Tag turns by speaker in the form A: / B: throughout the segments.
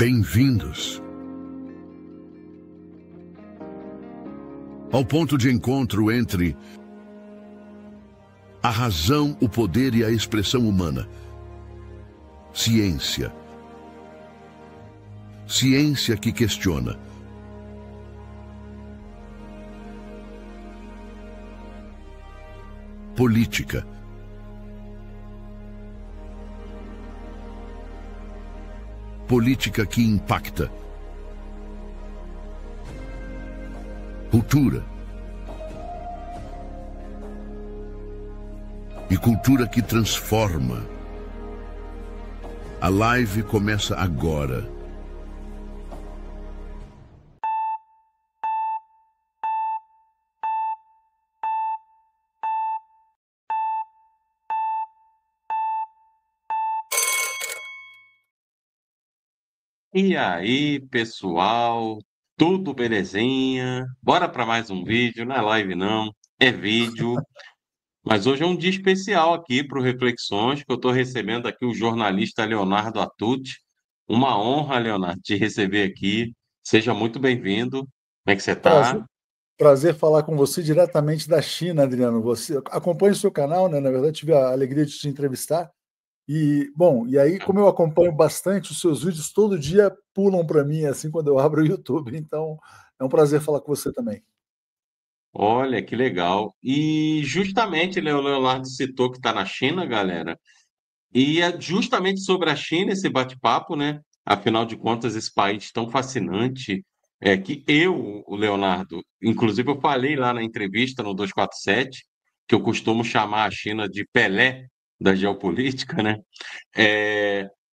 A: Bem-vindos ao ponto de encontro entre a razão, o poder e a expressão humana. Ciência. Ciência que questiona. Política. Política que impacta. Cultura. E cultura que transforma. A live começa agora.
B: E aí, pessoal, tudo belezinha? Bora para mais um vídeo, não é live não, é vídeo. Mas hoje é um dia especial aqui para o Reflexões, que eu estou recebendo aqui o jornalista Leonardo Atucci. Uma honra, Leonardo, te receber aqui. Seja muito bem-vindo. Como é que você está?
C: Prazer, prazer falar com você diretamente da China, Adriano. Você acompanha o seu canal, né? Na verdade, tive a alegria de te entrevistar. E aí, como eu acompanho bastante, os seus vídeos todo dia pulam para mim, assim, quando eu abro o YouTube. Então, é um prazer falar com você também.
B: Olha, que legal. E justamente, o Leonardo citou que está na China, galera. E é justamente sobre a China esse bate-papo, né? Afinal de contas, esse país tão fascinante, que eu, o Leonardo, inclusive eu falei lá na entrevista no 247 que eu costumo chamar a China de Pelé da geopolítica, né?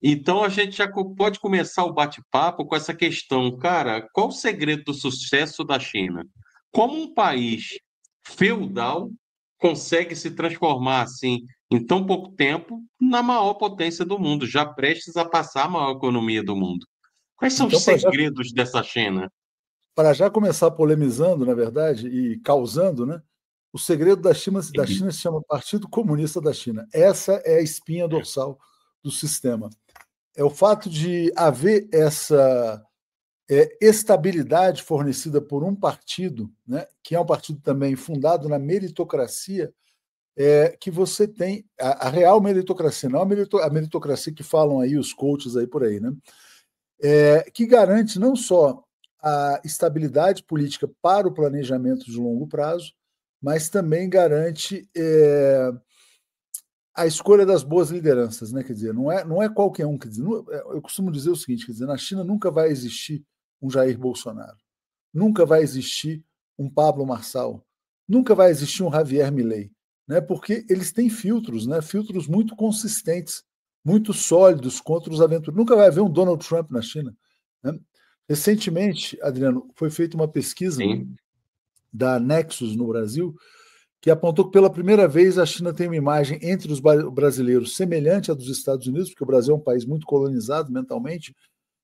B: Então a gente já pode começar o bate-papo com essa questão, cara, qual o segredo do sucesso da China? Como um país feudal consegue se transformar assim em tão pouco tempo na maior potência do mundo, já prestes a passar a maior economia do mundo? Quais são os
C: Então,
B: segredos dessa China?
C: para já começar polemizando, na verdade, e causando, né? O segredo da China se chama Partido Comunista da China. Essa é a espinha dorsal do sistema. É o fato de haver essa estabilidade fornecida por um partido, né, que é um partido também fundado na meritocracia, que você tem a real meritocracia, não a meritocracia que falam aí os coaches aí por aí, né, que garante não só a estabilidade política para o planejamento de longo prazo, mas também garante a escolha das boas lideranças, né? Quer dizer, não é qualquer um. Quer dizer, eu costumo dizer o seguinte, quer dizer, na China nunca vai existir um Jair Bolsonaro, nunca vai existir um Pablo Marçal, nunca vai existir um Javier Milei, né? Porque eles têm filtros, né? Filtros muito consistentes, muito sólidos contra os aventureiros. Nunca vai haver um Donald Trump na China, né? Recentemente, Adriano, foi feita uma pesquisa
B: Sim.
C: da Nexus no Brasil que apontou que pela primeira vez a China tem uma imagem entre os brasileiros semelhante à dos Estados Unidos, porque o Brasil é um país muito colonizado mentalmente,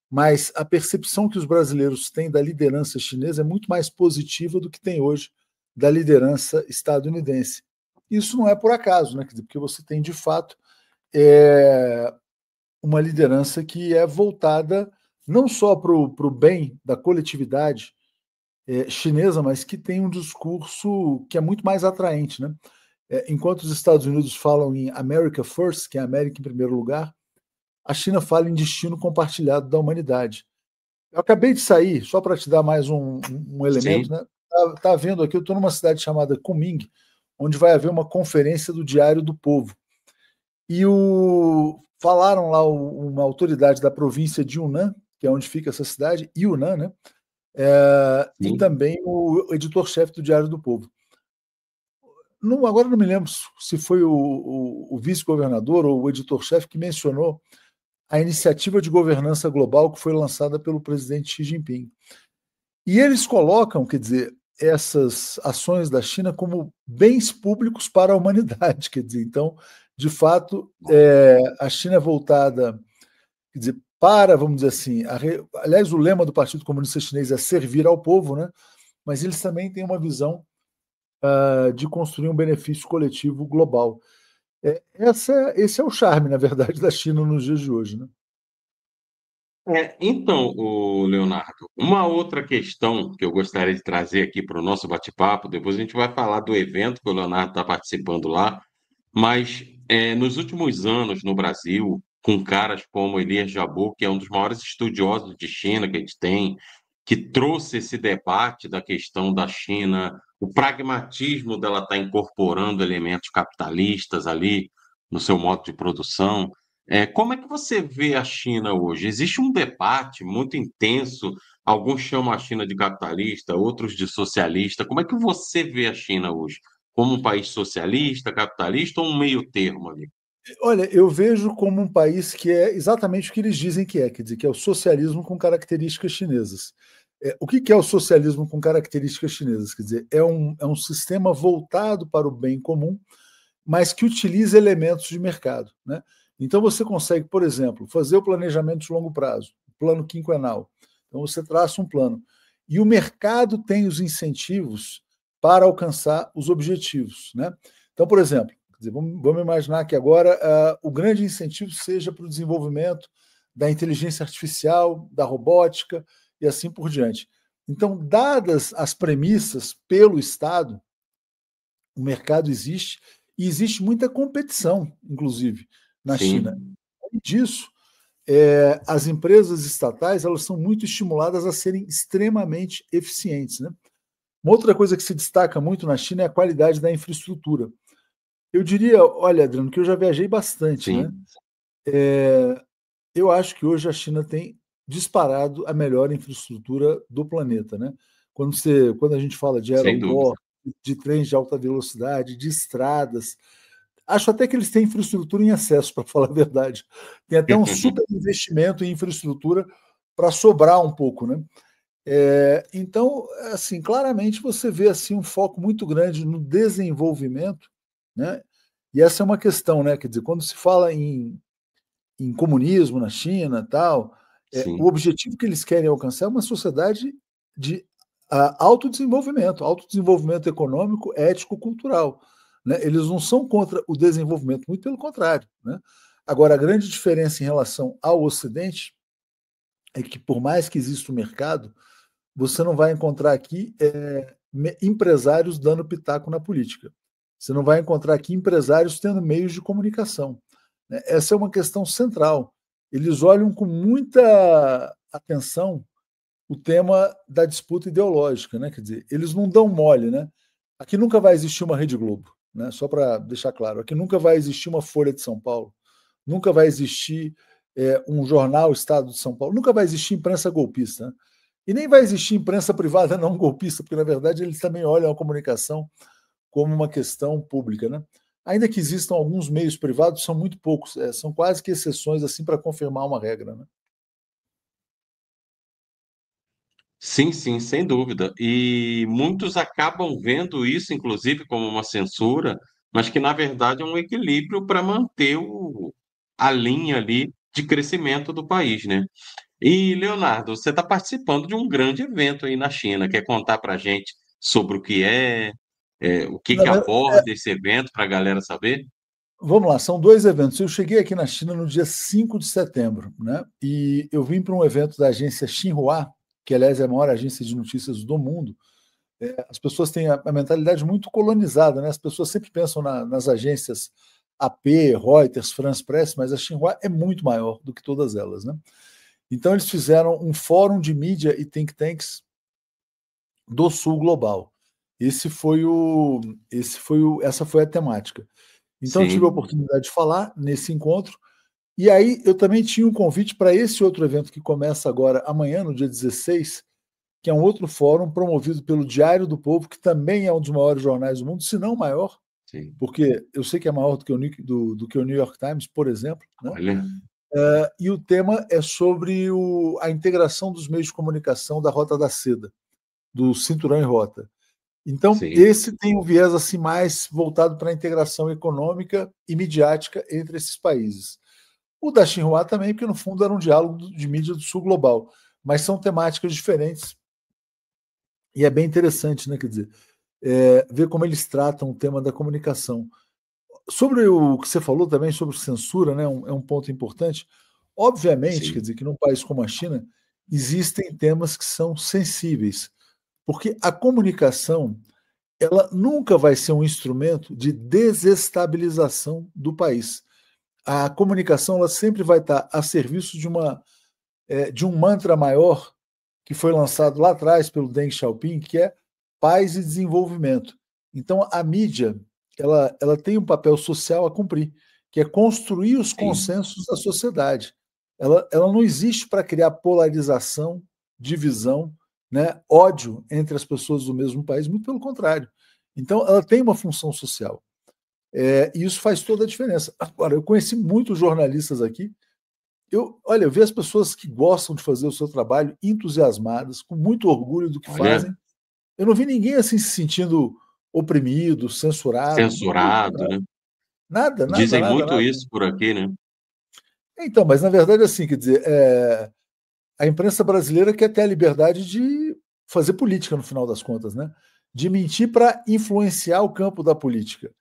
C: mas a percepção que os brasileiros têm da liderança chinesa é muito mais positiva do que tem hoje da liderança estadunidense. Isso não é por acaso, né? Porque você tem, de fato, uma liderança que é voltada não só para o bem da coletividade chinesa, mas que tem um discurso que é muito mais atraente, né? Enquanto os Estados Unidos falam em America First, que é a América em primeiro lugar, a China fala em destino compartilhado da humanidade. Eu acabei de sair, só para te dar mais um elemento,
B: Sim.
C: né? Tá vendo aqui, eu estou numa cidade chamada Kunming, onde vai haver uma conferência do Diário do Povo. Falaram lá uma autoridade da província de Yunnan, que é onde fica essa cidade, Yunnan, né? E
B: Sim.
C: também o editor-chefe do Diário do Povo. Agora não me lembro se foi o vice-governador ou o editor-chefe que mencionou a iniciativa de governança global que foi lançada pelo presidente Xi Jinping. E eles colocam, quer dizer, essas ações da China como bens públicos para a humanidade. Quer dizer, então, de fato, a China é voltada, quer dizer, para, vamos dizer assim, aliás, o lema do Partido Comunista Chinês é servir ao povo, né? Mas eles também têm uma visão de construir um benefício coletivo global. Esse é o charme, na verdade, da China nos dias de hoje, né?
B: Então, o Leonardo, uma outra questão que eu gostaria de trazer aqui para o nosso bate-papo, depois a gente vai falar do evento que o Leonardo está participando lá, mas nos últimos anos no Brasil, com caras como Elias Jabbour, que é um dos maiores estudiosos de China que a gente tem, que trouxe esse debate da questão da China, o pragmatismo dela estar incorporando elementos capitalistas ali no seu modo de produção. Como é que você vê a China hoje? Existe um debate muito intenso, alguns chamam a China de capitalista, outros de socialista. Como é que você vê a China hoje? Como um país socialista, capitalista ou um meio termo ali?
C: Olha, eu vejo como um país que é exatamente o que eles dizem que é, quer dizer, que é o socialismo com características chinesas. O que é o socialismo com características chinesas? Quer dizer, é um sistema voltado para o bem comum, mas que utiliza elementos de mercado, né? Então você consegue, por exemplo, fazer o planejamento de longo prazo, plano quinquenal. Então você traça um plano. E o mercado tem os incentivos para alcançar os objetivos, né? Então, por exemplo, quer dizer, vamos imaginar que agora o grande incentivo seja para o desenvolvimento da inteligência artificial, da robótica e assim por diante. Então, dadas as premissas pelo Estado, o mercado existe e existe muita competição, inclusive, na China.
B: Sim,
C: Além disso, as empresas estatais elas são muito estimuladas a serem extremamente eficientes, né? Uma outra coisa que se destaca muito na China é a qualidade da infraestrutura. Eu diria, olha, Adriano, que eu já viajei bastante, né?
B: sim,
C: Eu acho que hoje a China tem disparado a melhor infraestrutura do planeta, né? Quando a gente fala de
B: sem dúvida.
C: aeroporto, de trens de alta velocidade, de estradas, acho até que eles têm infraestrutura em excesso, para falar a verdade. Tem até um super investimento em infraestrutura para sobrar um pouco, né? Então, assim, claramente você vê assim um foco muito grande no desenvolvimento, né? E essa é uma questão, né? Quer dizer, quando se fala em comunismo na China, tal, o
B: Sim.
C: objetivo que eles querem alcançar é uma sociedade de autodesenvolvimento econômico, ético, cultural, né? Eles não são contra o desenvolvimento, muito pelo contrário, né? Agora, a grande diferença em relação ao Ocidente é que, por mais que exista o mercado, você não vai encontrar aqui empresários dando pitaco na política. Você não vai encontrar aqui empresários tendo meios de comunicação, né? Essa é uma questão central. Eles olham com muita atenção o tema da disputa ideológica, né? Quer dizer, eles não dão mole, né? Aqui nunca vai existir uma Rede Globo, né? Só para deixar claro, aqui nunca vai existir uma Folha de São Paulo, nunca vai existir um jornal Estado de São Paulo, nunca vai existir imprensa golpista, né? E nem vai existir imprensa privada não golpista, porque na verdade eles também olham a comunicação como uma questão pública, né? Ainda que existam alguns meios privados, são muito poucos, são quase que exceções assim para confirmar uma regra, né?
B: Sim, sim, sem dúvida. E muitos acabam vendo isso, inclusive, como uma censura, mas que, na verdade, é um equilíbrio para manter a linha ali de crescimento do país, né? E, Leonardo, você está participando de um grande evento aí na China. Quer contar para a gente sobre o que o que
C: Na
B: que
C: ver-
B: aborda esse evento para a galera saber?
C: Vamos lá, são dois eventos. Eu cheguei aqui na China no dia 5 de setembro, né? E eu vim para um evento da agência Xinhua, que aliás é a maior agência de notícias do mundo. As pessoas têm a mentalidade muito colonizada, né? As pessoas sempre pensam nas agências AP, Reuters, France Press, mas a Xinhua é muito maior do que todas elas, né? Então eles fizeram um fórum de mídia e think tanks do Sul Global. Essa foi a temática. Então eu tive a
B: Sim,
C: oportunidade de falar nesse encontro. E aí eu também tinha um convite para esse outro evento que começa agora amanhã, no dia 16, que é um outro fórum promovido pelo Diário do Povo, que também é um dos maiores jornais do mundo, se não o maior,
B: sim.
C: porque eu sei que é maior do que o New York Times, por exemplo, né?
B: Olha,
C: E o tema é sobre a integração dos meios de comunicação da Rota da Seda, do Cinturão em Rota. Então,
B: sim.
C: esse tem um viés assim mais voltado para a integração econômica e midiática entre esses países. O da Xinhua também, porque no fundo era um diálogo de mídia do sul global, mas são temáticas diferentes e é bem interessante, né? Quer dizer, ver como eles tratam o tema da comunicação. Sobre o que você falou também sobre censura, né? É um ponto importante. Obviamente, quer
B: Sim,
C: dizer, que num país como a China existem temas que são sensíveis, porque a comunicação ela nunca vai ser um instrumento de desestabilização do país. A comunicação ela sempre vai estar a serviço de um mantra maior que foi lançado lá atrás pelo Deng Xiaoping, que é paz e desenvolvimento. Então, a mídia ela tem um papel social a cumprir, que é construir os
B: sim.
C: consensos da sociedade. Ela não existe para criar polarização, divisão, né, ódio entre as pessoas do mesmo país, muito pelo contrário. Então, ela tem uma função social. E isso faz toda a diferença. Agora, eu conheci muitos jornalistas aqui. Olha, eu vi as pessoas que gostam de fazer o seu trabalho entusiasmadas, com muito orgulho do que
B: Olha,
C: fazem. Eu não vi ninguém assim se sentindo oprimido, censurado. Não vi
B: censurado, né?
C: nada, nada,
B: Dizem
C: nada,
B: muito
C: nada.
B: isso por aqui, né?
C: Então, mas na verdade, assim, quer dizer, a imprensa brasileira quer ter a liberdade de fazer política no final das contas, né? De mentir para influenciar o campo da política.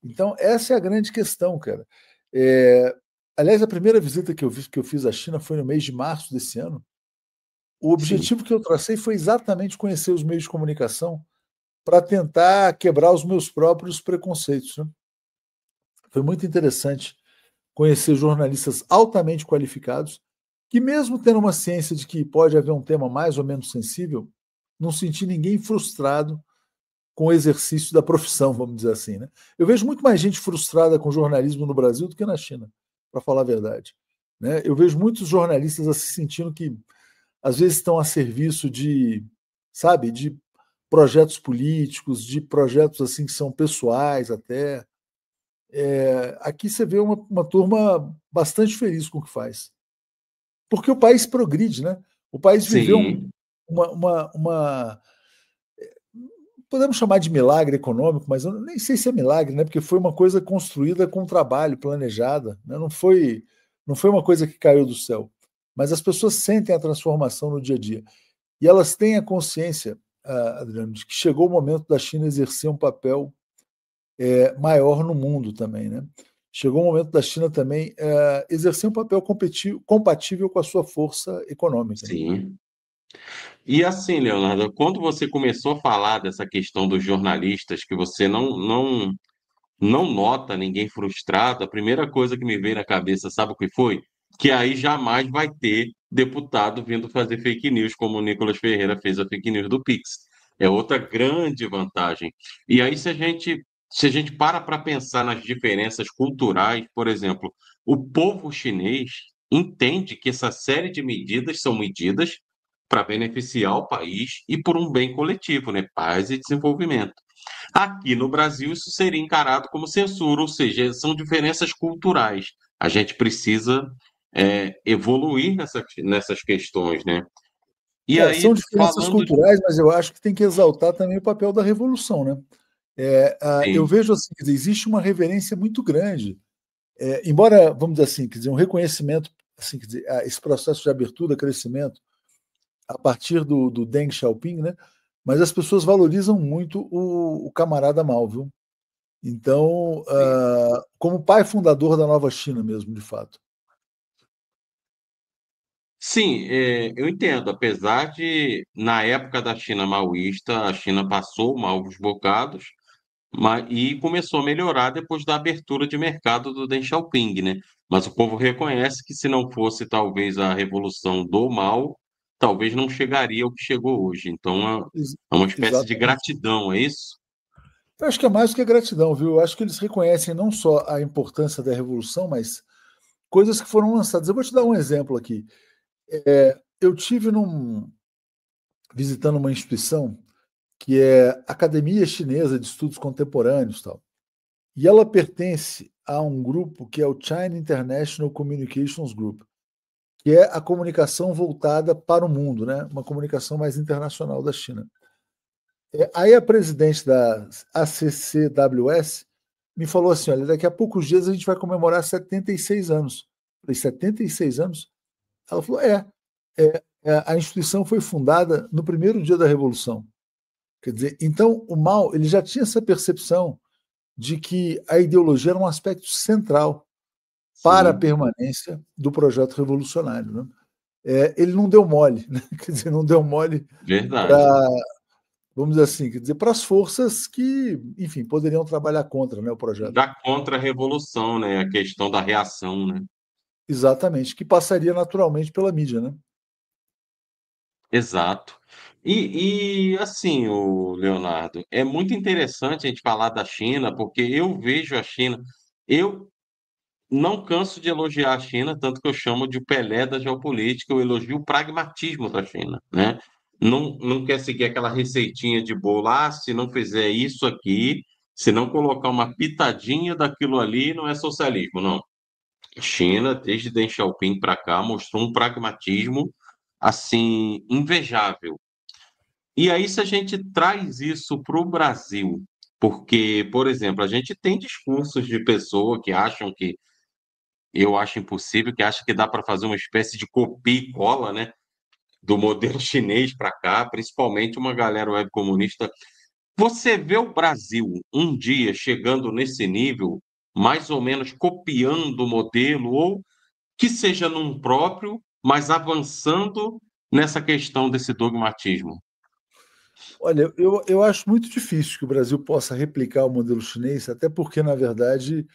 C: Então, essa é a grande questão, cara. É, aliás, a primeira visita que eu fiz à China foi no mês de março desse ano. O
B: Sim.
C: objetivo que eu tracei foi exatamente conhecer os meios de comunicação para tentar quebrar os meus próprios preconceitos, né? Foi muito interessante conhecer jornalistas altamente qualificados que, mesmo tendo uma ciência de que pode haver um tema mais ou menos sensível, não senti ninguém frustrado com o exercício da profissão, vamos dizer assim, né? Eu vejo muito mais gente frustrada com jornalismo no Brasil do que na China, para falar a verdade, né? Eu vejo muitos jornalistas se sentindo que às vezes estão a serviço de, sabe, de projetos políticos, de projetos assim que são pessoais até. Aqui você vê uma turma bastante feliz com o que faz, porque o país progride, né? O país viveu
B: Sim,
C: uma podemos chamar de milagre econômico, mas eu nem sei se é milagre, né? Porque foi uma coisa construída com trabalho, planejada, né? Não foi uma coisa que caiu do céu. Mas as pessoas sentem a transformação no dia a dia. E elas têm a consciência, Adriano, de que chegou o momento da China exercer um papel maior no mundo também, né? Chegou o momento da China também exercer um papel compatível com a sua força econômica, né?
B: sim. E assim, Leonardo, quando você começou a falar dessa questão dos jornalistas, que você não nota ninguém frustrado, a primeira coisa que me veio na cabeça, sabe o que foi? Que aí jamais vai ter deputado vindo fazer fake news, como o Nicolas Ferreira fez a fake news do Pix. É outra grande vantagem. E aí, se a gente para pensar nas diferenças culturais, por exemplo, o povo chinês entende que essa série de medidas são medidas para beneficiar o país e por um bem coletivo, né? Paz e desenvolvimento. Aqui no Brasil, isso seria encarado como censura, ou seja, são diferenças culturais. A gente precisa evoluir nessas questões, né? E
C: São
B: aí,
C: diferenças
B: falando de.
C: culturais, mas eu acho que tem que exaltar também o papel da revolução, né? Eu
B: Sim,
C: vejo assim, quer dizer, existe uma reverência muito grande, embora, vamos dizer assim, quer dizer, um reconhecimento, assim, quer dizer, esse processo de abertura, crescimento, a partir do Deng Xiaoping, né? Mas as pessoas valorizam muito o camarada Mao, viu? Então,
B: sim.
C: como pai fundador da nova China mesmo, de fato.
B: Sim, eu entendo. Apesar de, na época da China maoísta, a China passou maus bocados, e começou a melhorar depois da abertura de mercado do Deng Xiaoping, né? Mas o povo reconhece que se não fosse talvez a revolução do mal, talvez não chegaria ao que chegou hoje. Então é uma espécie de
C: Exatamente.
B: gratidão, é isso?
C: Eu acho que é mais do que gratidão, viu? Eu acho que eles reconhecem não só a importância da revolução, mas coisas que foram lançadas. Eu vou te dar um exemplo aqui. Eu tive visitando uma instituição que é Academia Chinesa de Estudos Contemporâneos, tal. E ela pertence a um grupo que é o China International Communications Group, que é a comunicação voltada para o mundo, né? Uma comunicação mais internacional da China. Aí a presidente da ACCWS me falou assim: olha, daqui a poucos dias a gente vai comemorar 76 anos. Eu falei, 76 anos? Ela falou: a instituição foi fundada no primeiro dia da Revolução. Quer dizer, então o Mao ele já tinha essa percepção de que a ideologia era um aspecto central. para a
B: sim,
C: permanência do projeto revolucionário, né? Ele não deu mole, né? Quer dizer, não deu mole para,
B: verdade.
C: vamos dizer assim, quer dizer, para as forças que, enfim, poderiam trabalhar contra, né, o projeto.
B: Da contra-revolução, né? A questão da reação, né?
C: Exatamente, que passaria naturalmente pela mídia, né?
B: Exato. Assim, o Leonardo, é muito interessante a gente falar da China, porque eu vejo a China. Eu não canso de elogiar a China, tanto que eu chamo de Pelé da geopolítica, eu elogio o pragmatismo da China, né? Não quer seguir aquela receitinha de bolo, se não fizer isso aqui, se não colocar uma pitadinha daquilo ali, não é socialismo, não. A China, desde Deng Xiaoping para cá, mostrou um pragmatismo assim invejável. E aí, se a gente traz isso para o Brasil, porque, por exemplo, a gente tem discursos de pessoa que acham que eu acho impossível, que acha que dá para fazer uma espécie de copia e cola, né, do modelo chinês para cá, principalmente uma galera web comunista. Você vê o Brasil um dia chegando nesse nível, mais ou menos copiando o modelo, ou que seja num próprio, mas avançando nessa questão desse dogmatismo?
C: Olha, eu acho muito difícil que o Brasil possa replicar o modelo chinês, até porque, na verdade,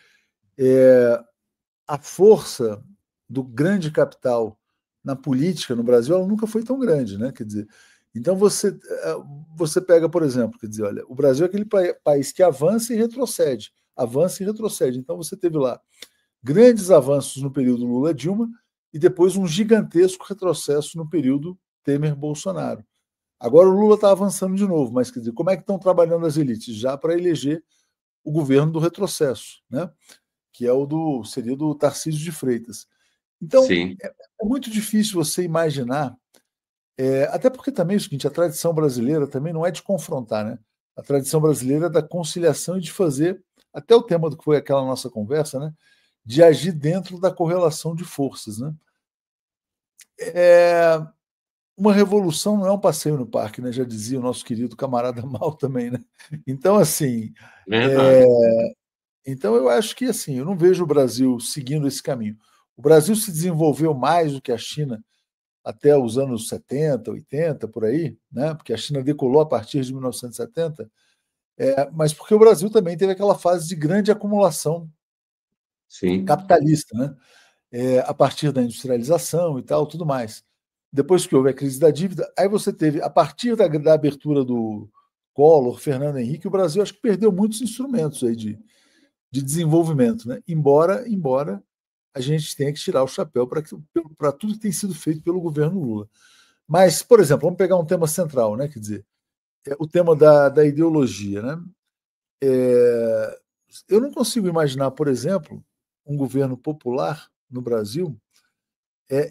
C: a força do grande capital na política no Brasil ela nunca foi tão grande, né? Quer dizer, então você pega, por exemplo, quer dizer, olha, o Brasil é aquele país que avança e retrocede, avança e retrocede. Então você teve lá grandes avanços no período Lula-Dilma e depois um gigantesco retrocesso no período Temer-Bolsonaro. Agora o Lula está avançando de novo, mas quer dizer, como é que estão trabalhando as elites? Já para eleger o governo do retrocesso, né? Que seria do Tarcísio de Freitas. Então,
B: Sim,
C: é muito difícil você imaginar, até porque também é o seguinte, a tradição brasileira também não é de confrontar, né? A tradição brasileira é da conciliação e de fazer, até o tema do que foi aquela nossa conversa, né? De agir dentro da correlação de forças, né? É, uma revolução não é um passeio no parque, né? Já dizia o nosso querido camarada Mal também, né? Então, assim, é,
B: verdade.
C: então eu acho que assim, eu não vejo o Brasil seguindo esse caminho. O Brasil se desenvolveu mais do que a China até os anos 70, 80, por aí, né? Porque a China decolou a partir de 1970, mas porque o Brasil também teve aquela fase de grande acumulação
B: Sim,
C: capitalista, né? A partir da industrialização e tal, tudo mais. Depois que houve a crise da dívida, aí você teve, a partir da abertura do Collor, Fernando Henrique, o Brasil acho que perdeu muitos instrumentos aí de desenvolvimento, né? Embora a gente tenha que tirar o chapéu para tudo que tem sido feito pelo governo Lula. Mas, por exemplo, vamos pegar um tema central, né? Quer dizer, o tema da ideologia, né? É, eu não consigo imaginar, por exemplo, um governo popular no Brasil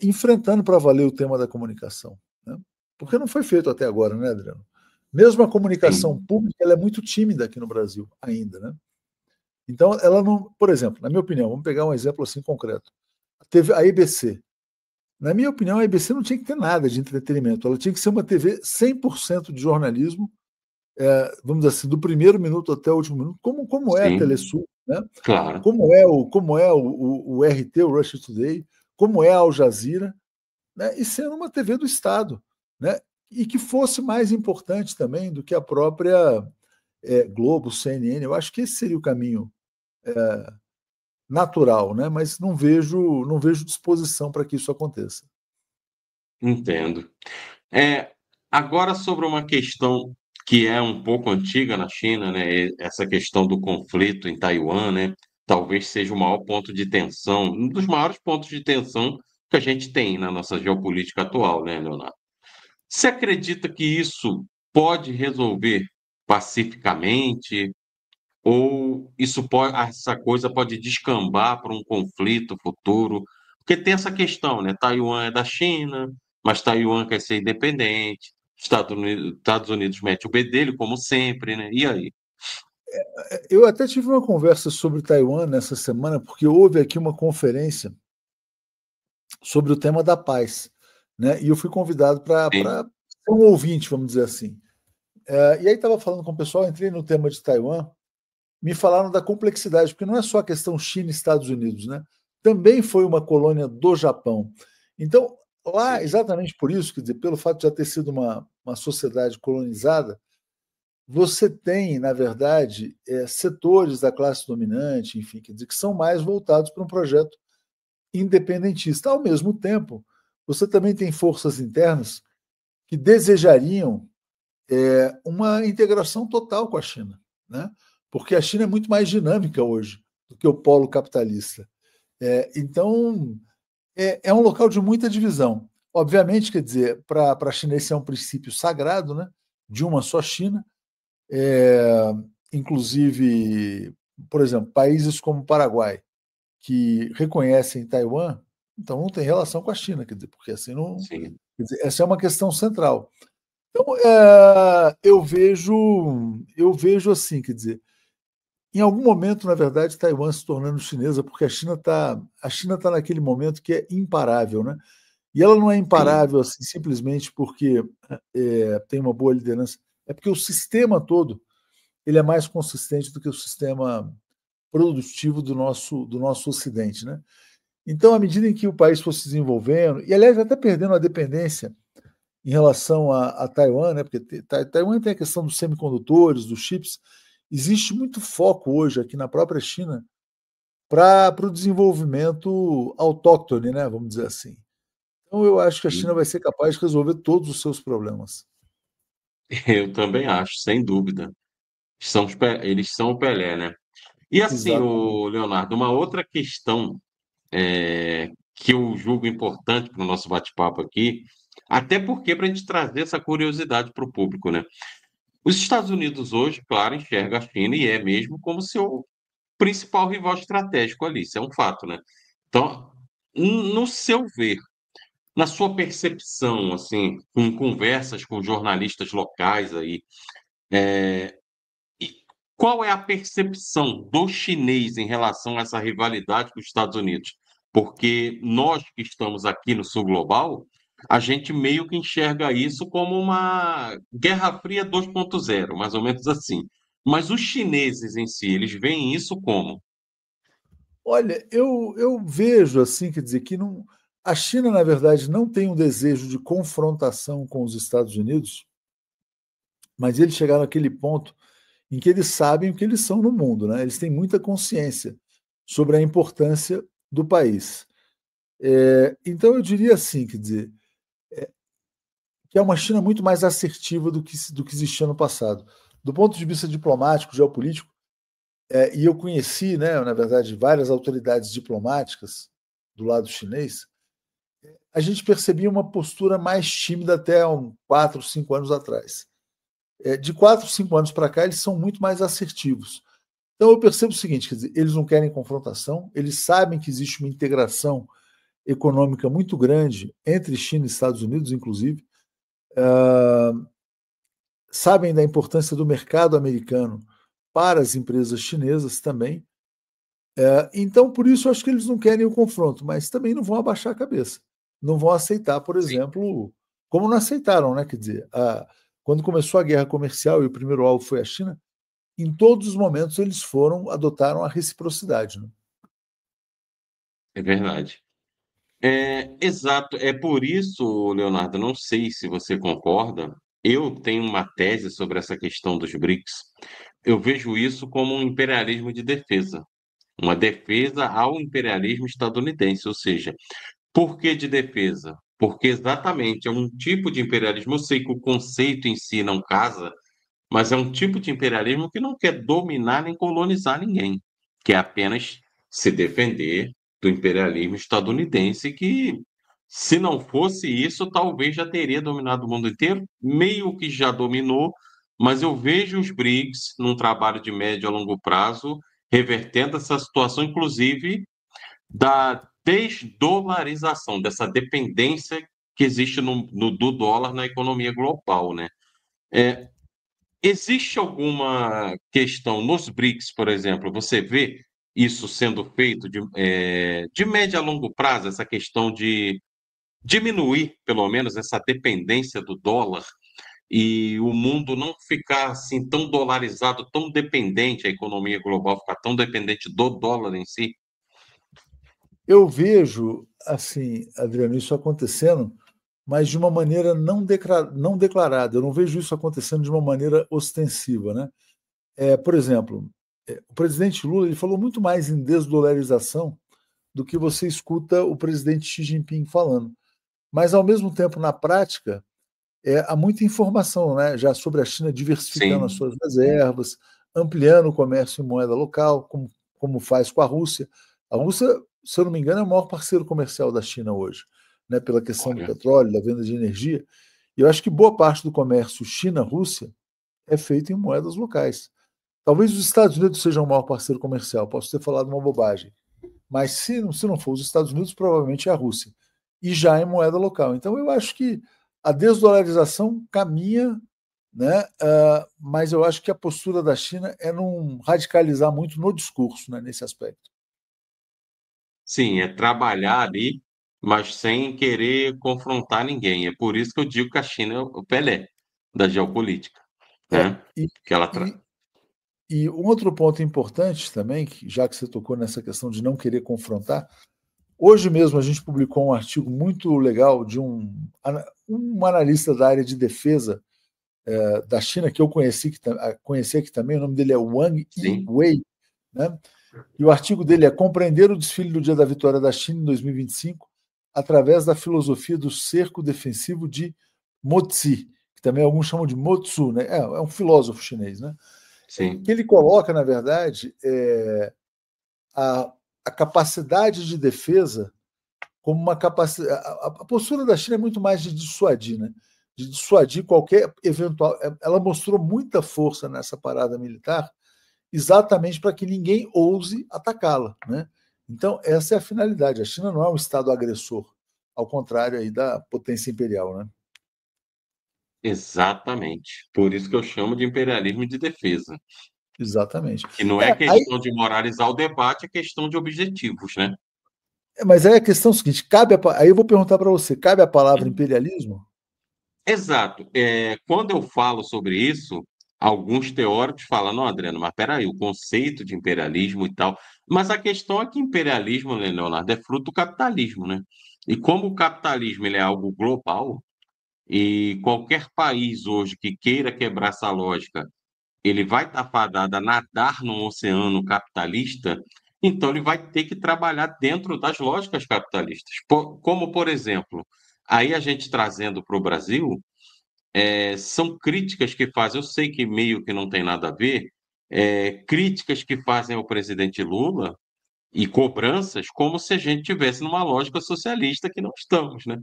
C: enfrentando para valer o tema da comunicação, né? Porque não foi feito até agora, né, Adriano? Mesmo a comunicação
B: sim,
C: pública, ela é muito tímida aqui no Brasil ainda, né? Então, ela não, por exemplo, na minha opinião, vamos pegar um exemplo assim concreto. Teve a EBC. Na minha opinião, a EBC não tinha que ter nada de entretenimento. Ela tinha que ser uma TV 100% de jornalismo, vamos dizer assim, do primeiro minuto até o último minuto, como é a
B: sim,
C: Telesul, né?
B: claro.
C: Como é o RT, o Russia Today, como é a Al Jazeera, né? E sendo uma TV do Estado, né? E que fosse mais importante também do que a própria Globo, CNN. Eu acho que esse seria o caminho natural, né? Mas não vejo disposição para que isso aconteça.
B: Entendo. Agora sobre uma questão que é um pouco antiga na China, né? Essa questão do conflito em Taiwan, né? Talvez seja o maior ponto de tensão, um dos maiores pontos de tensão que a gente tem na nossa geopolítica atual, né, Leonardo? Você acredita que isso pode resolver pacificamente? Ou essa coisa pode descambar para um conflito futuro? Porque tem essa questão, né? Taiwan é da China, mas Taiwan quer ser independente. Estados Unidos mete o bedelho, como sempre, né? E aí?
C: Eu até tive uma conversa sobre Taiwan nessa semana, porque houve aqui uma conferência sobre o tema da paz, né? E eu fui convidado para
B: Sim,
C: ser um ouvinte, vamos dizer assim. E aí estava falando com o pessoal, entrei no tema de Taiwan, me falaram da complexidade, porque não é só a questão China e Estados Unidos, né? também foi uma colônia do Japão. Então, lá,
B: Sim.
C: exatamente por isso, quer dizer, pelo fato de já ter sido uma sociedade colonizada, você tem, na verdade, setores da classe dominante, enfim, quer dizer, que são mais voltados para um projeto independentista. Ao mesmo tempo, você também tem forças internas que desejariam uma integração total com a China, né? Porque a China é muito mais dinâmica hoje do que o polo capitalista. Então, é um local de muita divisão. Obviamente, quer dizer, para a China esse é um princípio sagrado, né? De uma só China. Inclusive, por exemplo, países como o Paraguai, que reconhecem Taiwan, então não tem relação com a China, quer dizer, porque assim não.
B: Sim.
C: Quer dizer, essa é uma questão central. Então, eu vejo assim, quer dizer, em algum momento, na verdade, Taiwan se tornando chinesa, porque a China tá naquele momento que é imparável, né? E ela não é
B: Sim.
C: imparável assim, simplesmente porque tem uma boa liderança, é porque o sistema todo ele é mais consistente do que o sistema produtivo do nosso Ocidente, né? Então, à medida em que o país for se desenvolvendo, e aliás, até perdendo a dependência em relação a Taiwan, né? Porque Taiwan tem a questão dos semicondutores, dos chips, existe muito foco hoje aqui na própria China para o desenvolvimento autóctone, né? Vamos dizer assim. Então, eu acho que a China vai ser capaz de resolver todos os seus problemas.
B: Eu também acho, sem dúvida. Eles são o Pelé, né? E assim,
C: Exatamente.
B: o Leonardo, uma outra questão que eu julgo importante para o nosso bate-papo aqui, até porque para a gente trazer essa curiosidade para o público, né? Os Estados Unidos hoje, claro, enxerga a China e é mesmo como seu principal rival estratégico ali, isso é um fato, né? Então, no seu ver, na sua percepção, assim, com conversas com jornalistas locais aí, e qual é a percepção do chinês em relação a essa rivalidade com os Estados Unidos? Porque nós que estamos aqui no sul global, a gente meio que enxerga isso como uma Guerra Fria 2.0, mais ou menos assim. Mas os chineses em si, eles veem isso como?
C: Olha, eu vejo assim, quer dizer, que não, a China, na verdade, não tem um desejo de confrontação com os Estados Unidos, mas eles chegaram naquele ponto em que eles sabem o que eles são no mundo, né? Eles têm muita consciência sobre a importância do país. Então, eu diria assim, quer dizer, que é uma China muito mais assertiva do que existia no passado. Do ponto de vista diplomático, geopolítico, e eu conheci, né, na verdade, várias autoridades diplomáticas do lado chinês, a gente percebia uma postura mais tímida até 4, 5 anos atrás. De 4, 5 anos para cá, eles são muito mais assertivos. Então, eu percebo o seguinte: quer dizer, eles não querem confrontação, eles sabem que existe uma integração econômica muito grande entre China e Estados Unidos, inclusive, sabem da importância do mercado americano para as empresas chinesas também. Então, por isso, eu acho que eles não querem o confronto, mas também não vão abaixar a cabeça. Não vão aceitar, por
B: Sim.
C: exemplo, como não aceitaram, né? Quer dizer, quando começou a guerra comercial e o primeiro alvo foi a China, em todos os momentos eles adotaram a reciprocidade. Né?
B: É verdade. É, exato. É por isso, Leonardo, não sei se você concorda, eu tenho uma tese sobre essa questão dos BRICS. Eu vejo isso como um imperialismo de defesa, uma defesa ao imperialismo estadunidense, ou seja, por que de defesa? Porque exatamente é um tipo de imperialismo, eu sei que o conceito em si não casa, mas é um tipo de imperialismo que não quer dominar nem colonizar ninguém, quer apenas se defender do imperialismo estadunidense, que, se não fosse isso, talvez já teria dominado o mundo inteiro, meio que já dominou, mas eu vejo os BRICS num trabalho de médio a longo prazo, revertendo essa situação, inclusive da desdolarização, dessa dependência que existe do dólar na economia global, né? É, existe alguma questão nos BRICS, por exemplo, você vê isso sendo feito de médio a longo prazo, essa questão de diminuir, pelo menos, essa dependência do dólar e o mundo não ficar assim tão dolarizado, tão dependente, a economia global ficar tão dependente do dólar em si?
C: Eu vejo, assim, Adriano, isso acontecendo, mas de uma maneira não declarada. Eu não vejo isso acontecendo de uma maneira ostensiva, né? Por exemplo, o presidente Lula ele falou muito mais em desdolarização do que você escuta o presidente Xi Jinping falando. Mas, ao mesmo tempo, na prática, há muita informação, né, já sobre a China diversificando as
B: Sim,
C: suas reservas, ampliando o comércio em moeda local, como faz com a Rússia. A Rússia, se eu não me engano, é o maior parceiro comercial da China hoje, né, pela questão do
B: olha,
C: petróleo, da venda de energia. E eu acho que boa parte do comércio China-Rússia é feito em moedas locais. Talvez os Estados Unidos sejam o maior parceiro comercial, posso ter falado uma bobagem. Mas se não for os Estados Unidos, provavelmente é a Rússia. E já em moeda local. Então, eu acho que a desdolarização caminha, né? Mas eu acho que a postura da China é não radicalizar muito no discurso, né, nesse aspecto.
B: sim, é trabalhar ali, mas sem querer confrontar ninguém. É por isso que eu digo que a China é o Pelé da geopolítica,
C: É,
B: né?
C: e,
B: Que ela
C: e, e um outro ponto importante também, já que você tocou nessa questão de não querer confrontar, hoje mesmo a gente publicou um artigo muito legal de um analista da área de defesa da China, que eu conheci aqui também, o nome dele é Wang
B: sim,
C: Yiwei, né? E o artigo dele é Compreender o desfile do Dia da Vitória da China em 2025 através da filosofia do cerco defensivo de Mozi, que também alguns chamam de Motsu, né? É um filósofo chinês, né? Que
B: sim,
C: ele coloca, na verdade, a, a capacidade de defesa como uma capacidade. A postura da China é muito mais de dissuadir, né? De dissuadir qualquer eventual. Ela mostrou muita força nessa parada militar, exatamente para que ninguém ouse atacá-la, né? Então, essa é a finalidade. A China não é um Estado agressor, ao contrário aí da potência imperial, né?
B: exatamente. Por isso que eu chamo de imperialismo de defesa,
C: Exatamente.
B: que não é questão de moralizar o debate, é questão de objetivos, né?
C: Mas aí a questão é a seguinte: aí eu vou perguntar para você, cabe a palavra imperialismo?
B: Exato. Quando eu falo sobre isso, alguns teóricos falam, não, Adriano, mas peraí, o conceito de imperialismo e tal. Mas a questão é que imperialismo, né, Leonardo, é fruto do capitalismo, né? E como o capitalismo ele é algo global, e qualquer país hoje que queira quebrar essa lógica, ele vai estar fadado a nadar num oceano capitalista, então ele vai ter que trabalhar dentro das lógicas capitalistas. Como, por exemplo, aí a gente trazendo para o Brasil, são críticas que fazem, eu sei que meio que não tem nada a ver, críticas que fazem ao presidente Lula e cobranças como se a gente tivesse numa lógica socialista que não estamos, né?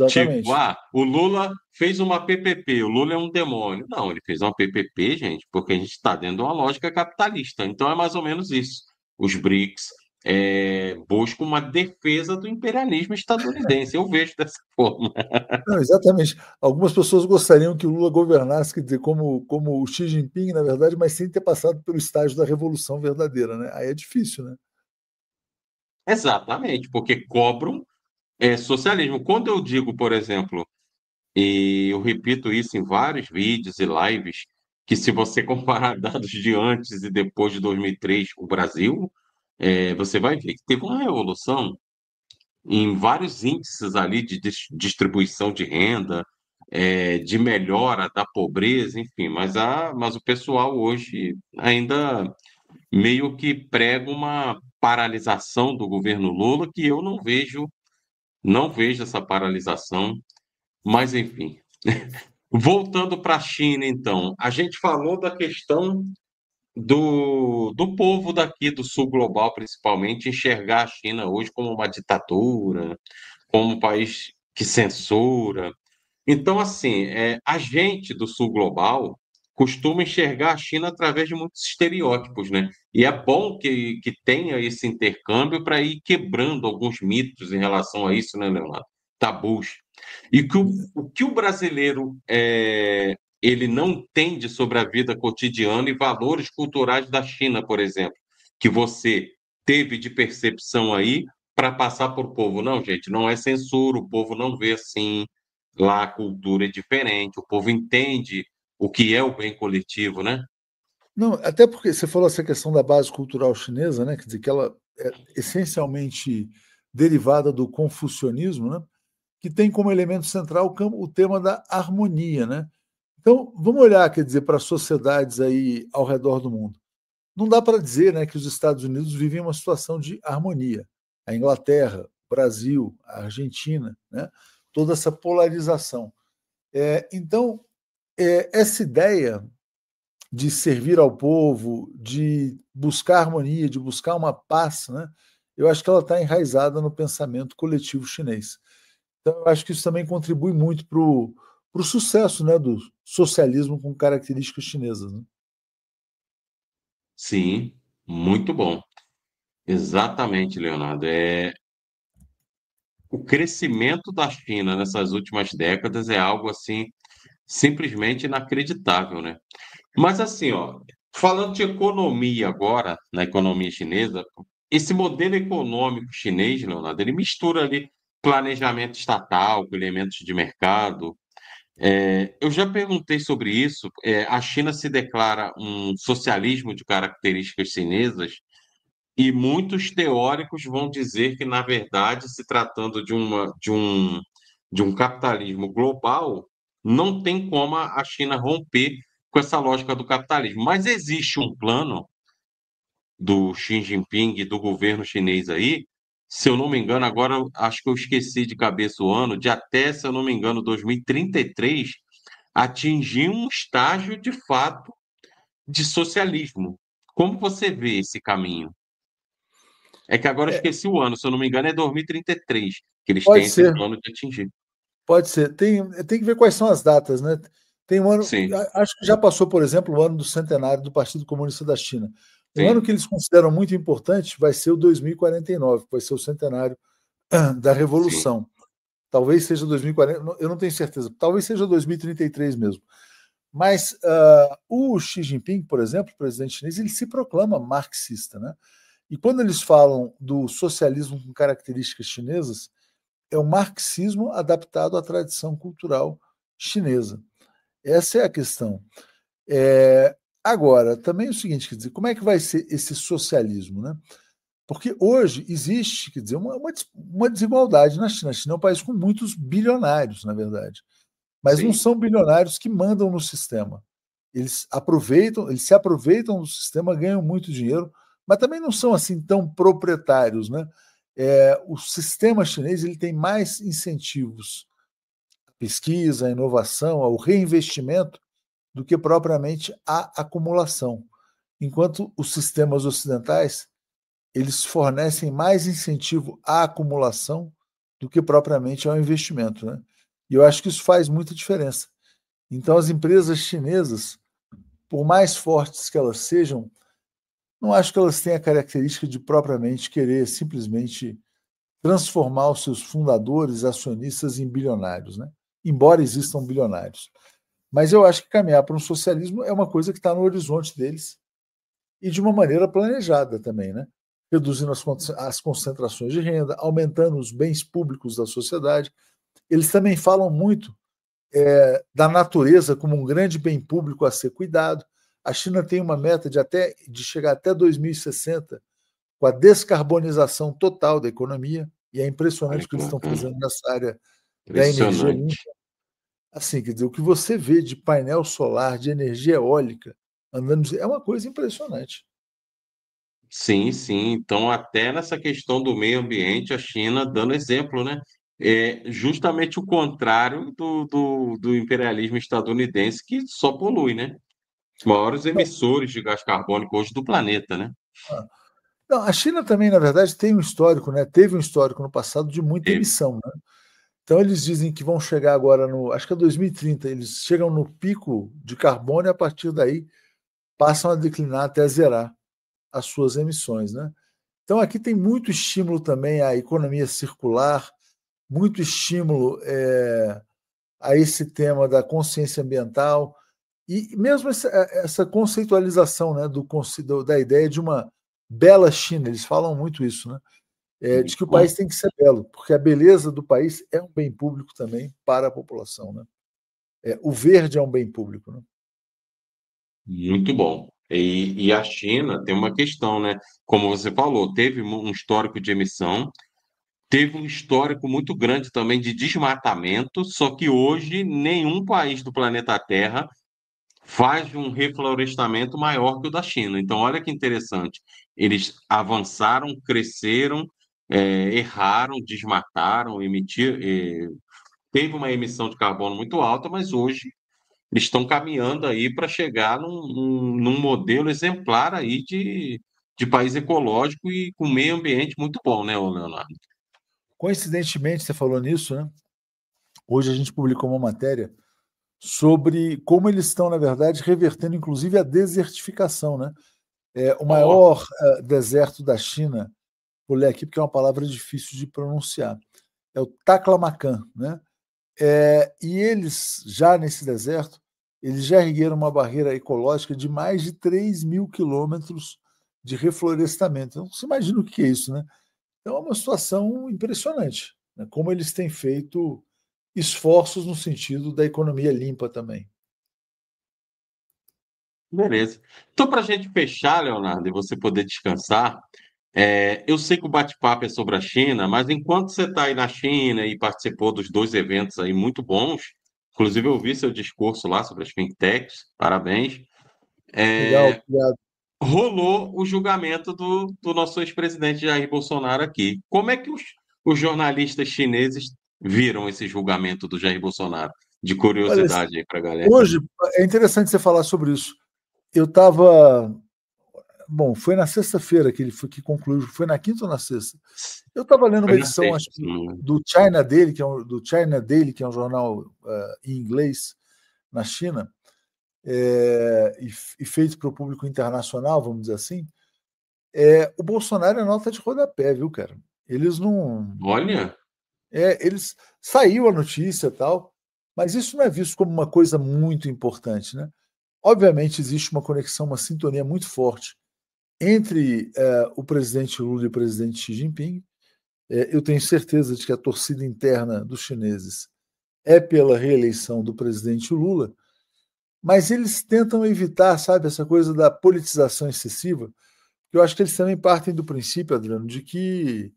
B: Tipo,
C: Exatamente.
B: o Lula fez uma PPP, o Lula é um demônio. Não, ele fez uma PPP, gente, porque a gente está dentro de uma lógica capitalista. Então é mais ou menos isso. Os BRICS buscam uma defesa do imperialismo estadunidense. Eu vejo dessa forma.
C: Não, exatamente. Algumas pessoas gostariam que o Lula governasse, quer dizer, como o Xi Jinping, na verdade, mas sem ter passado pelo estágio da revolução verdadeira, né? Aí é difícil, né?
B: Exatamente, porque cobram socialismo. Quando eu digo, por exemplo, e eu repito isso em vários vídeos e lives, que se você comparar dados de antes e depois de 2003, o Brasil, você vai ver que teve uma revolução em vários índices ali de distribuição de renda, de melhora da pobreza, enfim, mas o pessoal hoje ainda meio que prega uma paralisação do governo Lula que eu não vejo essa paralisação, mas enfim. Voltando para a China, então, a gente falou da questão do povo daqui do sul global, principalmente, enxergar a China hoje como uma ditadura, como um país que censura. Então, assim, a gente do sul global costuma enxergar a China através de muitos estereótipos, né? E é bom que tenha esse intercâmbio para ir quebrando alguns mitos em relação a isso, né, Leonardo? Tabus. E o que o brasileiro ele não entende sobre a vida cotidiana e valores culturais da China, por exemplo, que você teve de percepção aí para passar por povo. Não, gente, não é censura, o povo não vê assim. Lá a cultura é diferente, o povo entende o que é o bem coletivo, né?
C: Não, até porque você falou essa questão da base cultural chinesa, né? Quer dizer, que ela essencialmente derivada do confucionismo, né? Que tem como elemento central o tema da harmonia, né? Então, vamos olhar, quer dizer, para as sociedades aí ao redor do mundo. Não dá para dizer, né, que os Estados Unidos vivem uma situação de harmonia. A Inglaterra, o Brasil, a Argentina, né? Toda essa polarização. Então, essa ideia de servir ao povo, de buscar harmonia, de buscar uma paz, né? Eu acho que ela está enraizada no pensamento coletivo chinês. Então, eu acho que isso também contribui muito para o sucesso, né, do socialismo com características chinesas. Né?
B: Sim, muito bom. Exatamente, Leonardo. O crescimento da China nessas últimas décadas é algo assim simplesmente inacreditável, né? Mas assim, ó, falando de economia agora, na economia chinesa, esse modelo econômico chinês, Leonardo, ele mistura ali planejamento estatal com elementos de mercado. Eu já perguntei sobre isso. A China se declara um socialismo de características chinesas e muitos teóricos vão dizer que, na verdade, se tratando de um capitalismo global, não tem como a China romper com essa lógica do capitalismo. Mas existe um plano do Xi Jinping e do governo chinês aí, se eu não me engano, agora acho que eu esqueci de cabeça o ano, de até, se eu não me engano, 2033, atingir um estágio de fato de socialismo. Como você vê esse caminho? É que agora eu
C: É,
B: esqueci o ano, se eu não me engano, é 2033 que eles têm
C: pode
B: esse
C: ser,
B: plano de atingir.
C: pode ser. Tem que ver quais são as datas, né? Tem um ano,
B: Sim,
C: acho que já passou, por exemplo, o ano do centenário do Partido Comunista da China. Um ano
B: sim,
C: que eles consideram muito importante vai ser o 2049, que vai ser o centenário da
B: sim.
C: Revolução. Talvez seja 2040, eu não tenho certeza. Talvez seja 2033 mesmo. Mas o Xi Jinping, por exemplo, o presidente chinês, ele se proclama marxista, né? E quando eles falam do socialismo com características chinesas, é o marxismo adaptado à tradição cultural chinesa. Essa é a questão. Agora, também é o seguinte, quer dizer, como é que vai ser esse socialismo, né? Porque hoje existe, quer dizer, uma desigualdade na China. A China é um país com muitos bilionários, na verdade. Mas não
B: Sim.
C: são bilionários que mandam no sistema. Eles se aproveitam do sistema, ganham muito dinheiro, mas também não são assim tão proprietários, né? O sistema chinês ele tem mais incentivos à pesquisa, à inovação, ao reinvestimento do que propriamente à acumulação. Enquanto os sistemas ocidentais eles fornecem mais incentivo à acumulação do que propriamente ao investimento, né? E eu acho que isso faz muita diferença. Então, as empresas chinesas, por mais fortes que elas sejam, não acho que elas tenham a característica de propriamente querer simplesmente transformar os seus fundadores, acionistas em bilionários, né? Embora existam bilionários. Mas eu acho que caminhar para um socialismo é uma coisa que está no horizonte deles e de uma maneira planejada também, né? Reduzindo as concentrações de renda, aumentando os bens públicos da sociedade. Eles também falam muito da natureza como um grande bem público a ser cuidado. A China tem uma meta de chegar até 2060 com a descarbonização total da economia, e é impressionante
B: Olha
C: o que
B: que
C: eles estão
B: bacana.
C: fazendo nessa área da energia limpa.
B: Impressionante.
C: Assim, quer dizer, o que você vê de painel solar, de energia eólica, andando, é uma coisa impressionante.
B: Sim, sim. Então, até nessa questão do meio ambiente, a China dando exemplo, né? É justamente o contrário do imperialismo estadunidense, que só polui, né? Os maiores
C: Não,
B: emissores de gás carbônico hoje do planeta, né?
C: não, a China também, na verdade, tem um histórico, né? Teve um histórico no passado de muita
B: Teve.
C: emissão, né? Então eles dizem que vão chegar agora acho que é 2030, eles chegam no pico de carbono e a partir daí passam a declinar até zerar as suas emissões, né? Então aqui tem muito estímulo também à economia circular, muito estímulo a esse tema da consciência ambiental e mesmo essa conceitualização, né, da ideia de uma bela China, eles falam muito isso, né? De
B: Muito
C: que o
B: bom.
C: país tem que ser belo, porque a beleza do país é um bem público também para a população, né? O verde é um bem público, né?
B: Muito bom. E a China tem uma questão, né? Como você falou, teve um histórico de emissão, teve um histórico muito grande também de desmatamento, só que hoje nenhum país do planeta Terra faz um reflorestamento maior que o da China. Então, olha que interessante. Eles avançaram, cresceram, erraram, desmataram, teve uma emissão de carbono muito alta, mas hoje eles estão caminhando aí para chegar num modelo exemplar aí de país ecológico e com meio ambiente muito bom, né, ô Leonardo?
C: Coincidentemente, você falou nisso, né? Hoje a gente publicou uma matéria sobre como eles estão, na verdade, revertendo, inclusive, a desertificação, né? O
B: Ó,
C: maior deserto da China, vou ler aqui porque é uma palavra difícil de pronunciar, é o Taklamakan, né? E eles, já nesse deserto, eles já ergueram uma barreira ecológica de mais de 3.000 quilômetros de reflorestamento. Então, você imagina o que é isso, né? Então, é uma situação impressionante, né? Como eles têm feito esforços no sentido da economia limpa também.
B: beleza. Então, para a gente fechar, Leonardo, e você poder descansar, eu sei que o bate-papo é sobre a China, mas enquanto você está aí na China e participou dos dois eventos aí muito bons, inclusive eu vi seu discurso lá sobre as fintechs, parabéns.
C: Legal, obrigado.
B: Rolou o julgamento do nosso ex-presidente Jair Bolsonaro aqui. Como é que os jornalistas chineses viram esse julgamento do Jair Bolsonaro? De
C: Olha,
B: curiosidade aí para a galera.
C: hoje é interessante você falar sobre isso. Eu estava. Bom, foi na sexta-feira que ele foi que concluiu, foi na quinta ou na sexta? Eu estava lendo
B: Foi
C: uma
B: na
C: edição,
B: sexta,
C: acho
B: se
C: que
B: não me engano.
C: do China Daily, que é um jornal em inglês na China, e feito para o público internacional, vamos dizer assim. O Bolsonaro é nota de rodapé, viu, cara? Eles não.
B: Olha,
C: Eles saiu a notícia e tal, mas isso não é visto como uma coisa muito importante, né? Obviamente existe uma conexão, uma sintonia muito forte entre o presidente Lula e o presidente Xi Jinping. Eu tenho certeza de que a torcida interna dos chineses é pela reeleição do presidente Lula, mas eles tentam evitar, sabe, essa coisa da politização excessiva, que eu acho que eles também partem do princípio, Adriano, de que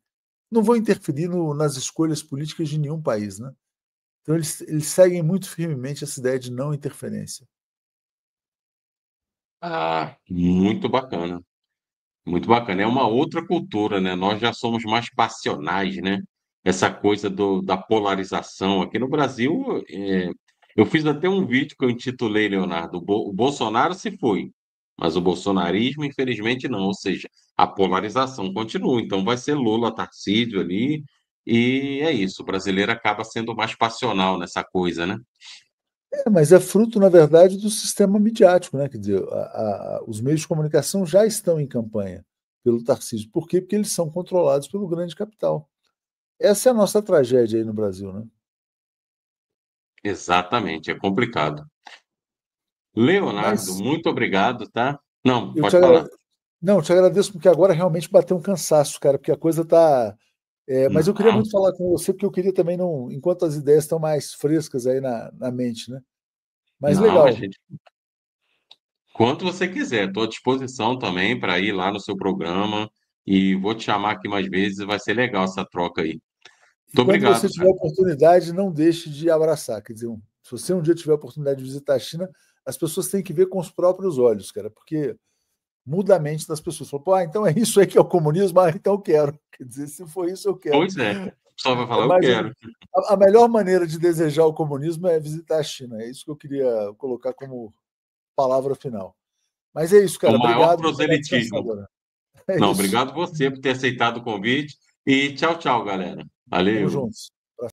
C: não vão interferir nas escolhas políticas de nenhum país, né? Então eles seguem muito firmemente essa ideia de não interferência.
B: muito bacana. Muito bacana. É uma outra cultura, né? Nós já somos mais passionais, né? Essa coisa da polarização. Aqui no Brasil, eu fiz até um vídeo que eu intitulei, Leonardo, o Bolsonaro se foi, mas o bolsonarismo, infelizmente, não. Ou seja, a polarização continua. Então vai ser Lula, Tarcísio ali, e é isso. O brasileiro acaba sendo mais passional nessa coisa, né?
C: Mas é fruto, na verdade, do sistema midiático, né? Quer dizer, os meios de comunicação já estão em campanha pelo Tarcísio. Por quê? Porque eles são controlados pelo grande capital. Essa é a nossa tragédia aí no Brasil, né?
B: Exatamente, é complicado. Leonardo,
C: Mas
B: muito obrigado, tá? Não,
C: eu te
B: pode
C: agra...
B: falar.
C: Não, te agradeço porque agora realmente bateu um cansaço, cara, porque a coisa está. Mas eu queria
B: Não.
C: muito falar com você, porque eu queria também, não, enquanto as ideias estão mais frescas aí na mente, né? Mas
B: Não, a
C: legal.
B: gente. Quanto você quiser, estou à disposição também para ir lá no seu programa e vou te chamar aqui mais vezes, vai ser legal essa troca aí.
C: E
B: Muito
C: quando você
B: obrigado,
C: tiver
B: cara.
C: oportunidade, não deixe de abraçar. Quer dizer, se você um dia tiver a oportunidade de visitar a China, as pessoas têm que ver com os próprios olhos, cara, porque muda a mente das pessoas. Fala, pô, então é isso aí que é o comunismo? então eu quero. Quer dizer, se for isso, eu quero.
B: Pois é, só vai falar, eu
C: Mas
B: quero.
C: a melhor maneira de desejar o comunismo é visitar a China. É isso que eu queria colocar como palavra final. Mas é isso,
B: O
C: cara.
B: maior
C: Obrigado. Vou dar descansar
B: proselitismo.
C: agora. É
B: Não,
C: isso.
B: obrigado você por ter aceitado o convite e tchau, tchau, galera.
C: Tamo
B: Valeu.
C: juntos.